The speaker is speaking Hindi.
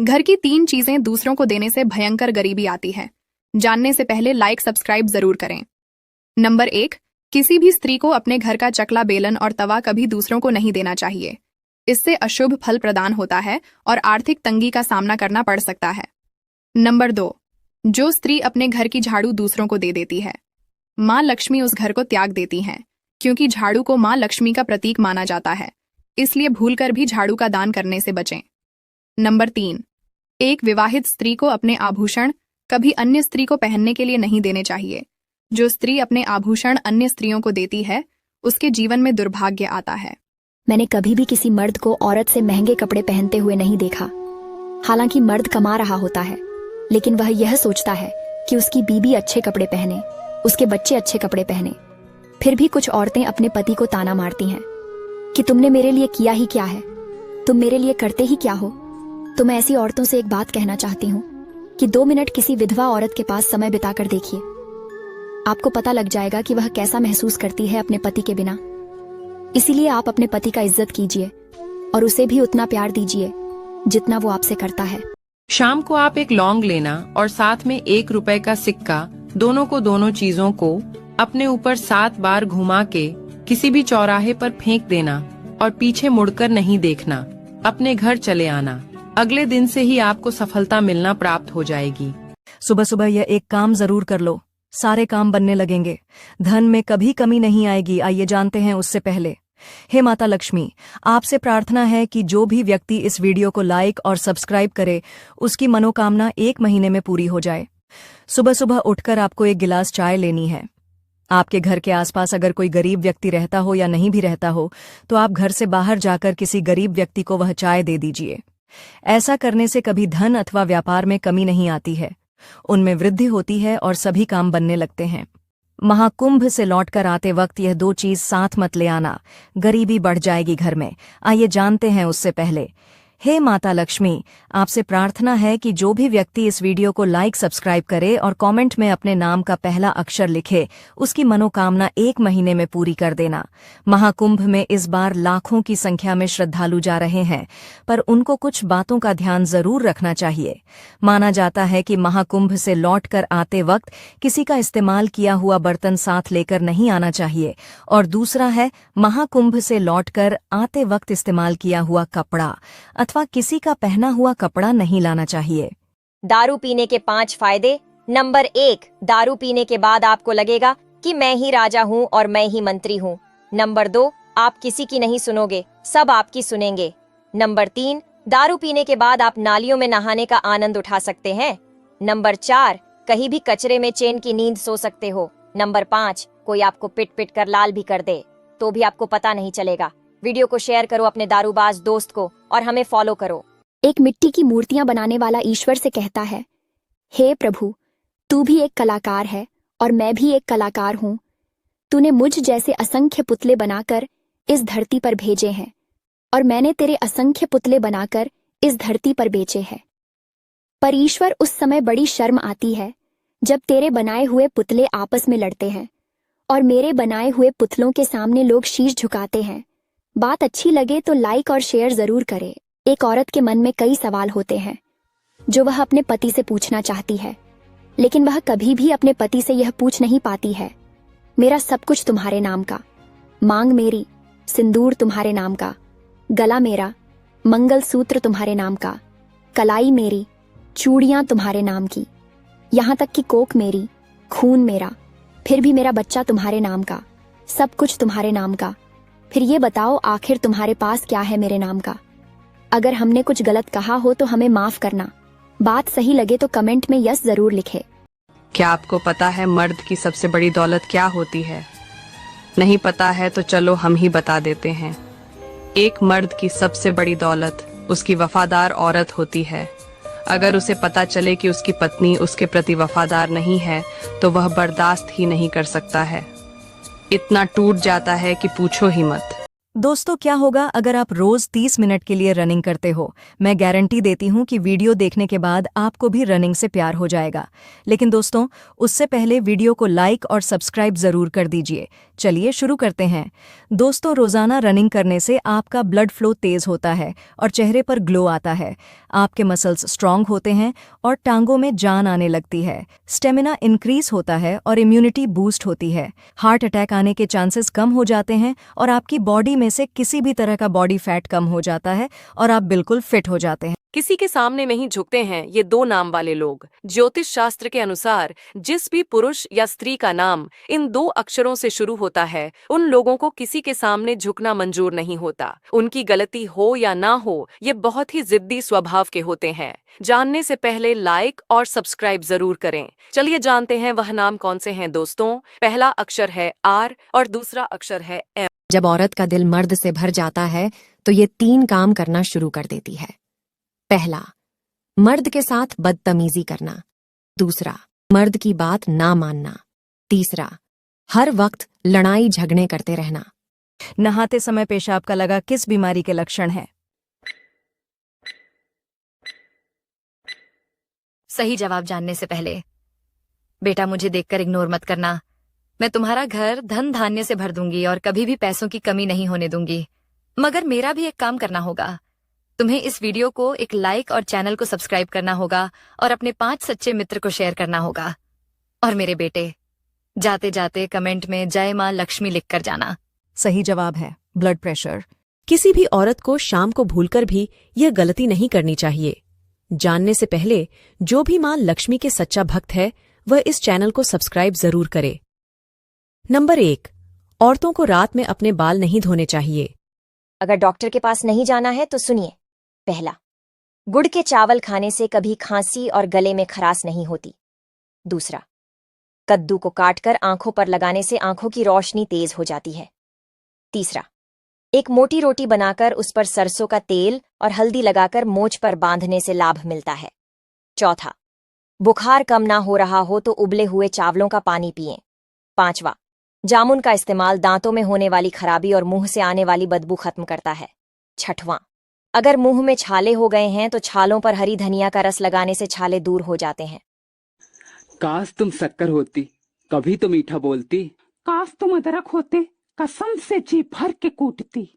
घर की 3 चीजें दूसरों को देने से भयंकर गरीबी आती है। जानने से पहले लाइक सब्सक्राइब जरूर करें। नंबर 1, किसी भी स्त्री को अपने घर का चकला, बेलन और तवा कभी दूसरों को नहीं देना चाहिए। इससे अशुभ फल प्रदान होता है और आर्थिक तंगी का सामना करना पड़ सकता है। नंबर 2, जो स्त्री अपने घर की झाड़ू दूसरों को दे देती है, माँ लक्ष्मी उस घर को त्याग देती हैं, क्योंकि झाड़ू को माँ लक्ष्मी का प्रतीक माना जाता है। इसलिए भूलकर भी झाड़ू का दान करने से बचें। नंबर 3, एक विवाहित स्त्री को अपने आभूषण कभी अन्य स्त्री को पहनने के लिए नहीं देने चाहिए। जो स्त्री अपने आभूषण अन्य स्त्रियों को देती है, उसके जीवन में दुर्भाग्य आता है। मैंने कभी भी किसी मर्द को औरत से महंगे कपड़े पहनते हुए नहीं देखा। हालांकि मर्द कमा रहा होता है, लेकिन वह यह सोचता है कि उसकी बीबी अच्छे कपड़े पहने, उसके बच्चे अच्छे कपड़े पहने। फिर भी कुछ औरतें अपने पति को ताना मारती हैं कि तुमने मेरे लिए किया ही क्या है, तुम मेरे लिए करते ही क्या हो। तो मैं ऐसी औरतों से एक बात कहना चाहती हूँ कि 2 मिनट किसी विधवा औरत के पास समय बिताकर देखिए। आपको पता लग जाएगा कि वह कैसा महसूस करती है अपने पति के बिना। इसीलिए आप अपने पति का इज्जत कीजिए और उसे भी उतना प्यार दीजिए जितना वो आपसे करता है। शाम को आप एक लौंग लेना और साथ में 1 रुपए का सिक्का, दोनों चीजों को अपने ऊपर 7 बार घुमा के किसी भी चौराहे पर फेंक देना और पीछे मुड़कर नहीं देखना। अपने घर चले आना। अगले दिन से ही आपको सफलता मिलना प्राप्त हो जाएगी। सुबह सुबह यह एक काम जरूर कर लो, सारे काम बनने लगेंगे। धन में कभी कमी नहीं आएगी। आइए जानते हैं उससे पहले। हे माता लक्ष्मी, आपसे प्रार्थना है कि जो भी व्यक्ति इस वीडियो को लाइक और सब्सक्राइब करे, उसकी मनोकामना 1 महीने में पूरी हो जाए। सुबह सुबह उठकर आपको 1 गिलास चाय लेनी है। आपके घर के आसपास अगर कोई गरीब व्यक्ति रहता हो या नहीं भी रहता हो, तो आप घर से बाहर जाकर किसी गरीब व्यक्ति को वह चाय दे दीजिए। ऐसा करने से कभी धन अथवा व्यापार में कमी नहीं आती है, उनमें वृद्धि होती है और सभी काम बनने लगते हैं। महाकुंभ से लौटकर आते वक्त यह 2 चीज साथ मत ले आना, गरीबी बढ़ जाएगी घर में। आइए जानते हैं उससे पहले। हे माता लक्ष्मी, आपसे प्रार्थना है कि जो भी व्यक्ति इस वीडियो को लाइक सब्सक्राइब करे और कमेंट में अपने नाम का पहला अक्षर लिखे, उसकी मनोकामना 1 महीने में पूरी कर देना। महाकुंभ में इस बार लाखों की संख्या में श्रद्धालु जा रहे हैं, पर उनको कुछ बातों का ध्यान जरूर रखना चाहिए। माना जाता है कि महाकुंभ से लौटकर आते वक्त किसी का इस्तेमाल किया हुआ बर्तन साथ लेकर नहीं आना चाहिए, और दूसरा है महाकुंभ से लौटकर आते वक्त इस्तेमाल किया हुआ कपड़ा अथवा किसी का पहना हुआ कपड़ा नहीं लाना चाहिए। दारू पीने के 5 फायदे। नंबर 1, दारू पीने के बाद आपको लगेगा कि मैं ही राजा हूँ और मैं ही मंत्री हूँ। नंबर 2, आप किसी की नहीं सुनोगे, सब आपकी सुनेंगे। नंबर 3, दारू पीने के बाद आप नालियों में नहाने का आनंद उठा सकते हैं। नंबर 4, कहीं भी कचरे में चैन की नींद सो सकते हो। नंबर 5, कोई आपको पिट पिट कर लाल भी कर दे तो भी आपको पता नहीं चलेगा। वीडियो को शेयर करो अपने दारूबाज दोस्त को और हमें फॉलो करो। एक मिट्टी की मूर्तियां बनाने वाला ईश्वर से कहता है, हे प्रभु, तू भी एक कलाकार है और मैं भी एक कलाकार हूँ। तूने मुझ जैसे असंख्य पुतले बनाकर इस धरती पर भेजे हैं और मैंने तेरे असंख्य पुतले बनाकर इस धरती पर बेचे हैं। पर ईश्वर, उस समय बड़ी शर्म आती है जब तेरे बनाए हुए पुतले आपस में लड़ते हैं और मेरे बनाए हुए पुतलों के सामने लोग शीश झुकाते हैं। बात अच्छी लगे तो लाइक और शेयर जरूर करें। एक औरत के मन में कई सवाल होते हैं जो वह अपने पति से पूछना चाहती है, लेकिन वह कभी भी अपने पति से यह पूछ नहीं पाती है, मेरा सब कुछ तुम्हारे नाम का, मांग मेरी, सिंदूर तुम्हारे नाम का, गला मेरा, मंगलसूत्र तुम्हारे नाम का, कलाई मेरी, चूड़ियां तुम्हारे नाम की, यहाँ तक कि कोक मेरी, खून मेरा, फिर भी मेरा बच्चा तुम्हारे नाम का, सब कुछ तुम्हारे नाम का। फिर ये बताओ, आखिर तुम्हारे पास क्या है मेरे नाम का? अगर हमने कुछ गलत कहा हो तो हमें माफ करना। बात सही लगे तो कमेंट में यस जरूर लिखे। क्या आपको पता है मर्द की सबसे बड़ी दौलत क्या होती है? नहीं पता है तो चलो हम ही बता देते हैं। एक मर्द की सबसे बड़ी दौलत उसकी वफादार औरत होती है। अगर उसे पता चले कि उसकी पत्नी उसके प्रति वफादार नहीं है, तो वह बर्दाश्त ही नहीं कर सकता है। इतना टूट जाता है कि पूछो ही मत। दोस्तों, क्या होगा अगर आप रोज 30 मिनट के लिए रनिंग करते हो? मैं गारंटी देती हूँ कि वीडियो देखने के बाद आपको भी रनिंग से प्यार हो जाएगा। लेकिन दोस्तों, उससे पहले वीडियो को लाइक और सब्सक्राइब जरूर कर दीजिए। चलिए शुरू करते हैं। दोस्तों, रोजाना रनिंग करने से आपका ब्लड फ्लो तेज होता है और चेहरे पर ग्लो आता है। आपके मसल्स स्ट्रांग होते हैं और टांगों में जान आने लगती है। स्टेमिना इंक्रीज होता है और इम्यूनिटी बूस्ट होती है। हार्ट अटैक आने के चांसेस कम हो जाते हैं और आपकी बॉडी में से किसी भी तरह का बॉडी फैट कम हो जाता है और आप बिल्कुल फिट हो जाते हैं। किसी के सामने नहीं झुकते हैं ये दो नाम वाले लोग। ज्योतिष शास्त्र के अनुसार जिस भी पुरुष या स्त्री का नाम इन दो अक्षरों से शुरू होता है, उन लोगों को किसी के सामने झुकना मंजूर नहीं होता। उनकी गलती हो या ना हो, ये बहुत ही जिद्दी स्वभाव के होते हैं। जानने से पहले लाइक और सब्सक्राइब जरूर करें। चलिए जानते हैं वह नाम कौन से हैं दोस्तों। पहला अक्षर है आर और दूसरा अक्षर है एम। जब औरत का दिल मर्द से भर जाता है तो ये 3 काम करना शुरू कर देती है। पहला, मर्द के साथ बदतमीजी करना। दूसरा, मर्द की बात ना मानना। तीसरा, हर वक्त लड़ाई झगड़े करते रहना। नहाते समय पेशाब का लगा किस बीमारी के लक्षण है? सही जवाब जानने से पहले बेटा मुझे देखकर इग्नोर मत करना। मैं तुम्हारा घर धन धान्य से भर दूंगी और कभी भी पैसों की कमी नहीं होने दूंगी। मगर मेरा भी एक काम करना होगा। तुम्हें इस वीडियो को एक लाइक और चैनल को सब्सक्राइब करना होगा और अपने 5 सच्चे मित्र को शेयर करना होगा। और मेरे बेटे, जाते जाते कमेंट में जय मां लक्ष्मी लिखकर जाना। सही जवाब है ब्लड प्रेशर। किसी भी औरत को शाम को भूलकर भी यह गलती नहीं करनी चाहिए। जानने से पहले जो भी मां लक्ष्मी के सच्चा भक्त है वह इस चैनल को सब्सक्राइब जरूर करे। नंबर 1, औरतों को रात में अपने बाल नहीं धोने चाहिए। अगर डॉक्टर के पास नहीं जाना है तो सुनिए। पहला, गुड़ के चावल खाने से कभी खांसी और गले में खराश नहीं होती। दूसरा, कद्दू को काटकर आंखों पर लगाने से आंखों की रोशनी तेज हो जाती है। तीसरा, एक मोटी रोटी बनाकर उस पर सरसों का तेल और हल्दी लगाकर मोछ पर बांधने से लाभ मिलता है। चौथा, बुखार कम ना हो रहा हो तो उबले हुए चावलों का पानी पिएं। पांचवा, जामुन का इस्तेमाल दांतों में होने वाली खराबी और मुंह से आने वाली बदबू खत्म करता है। छठवां, अगर मुंह में छाले हो गए हैं तो छालों पर हरी धनिया का रस लगाने से छाले दूर हो जाते हैं। काश तुम शक्कर होती, कभी तो मीठा बोलती। काश तुम अदरक होते, कसम से जी भर के कूटती।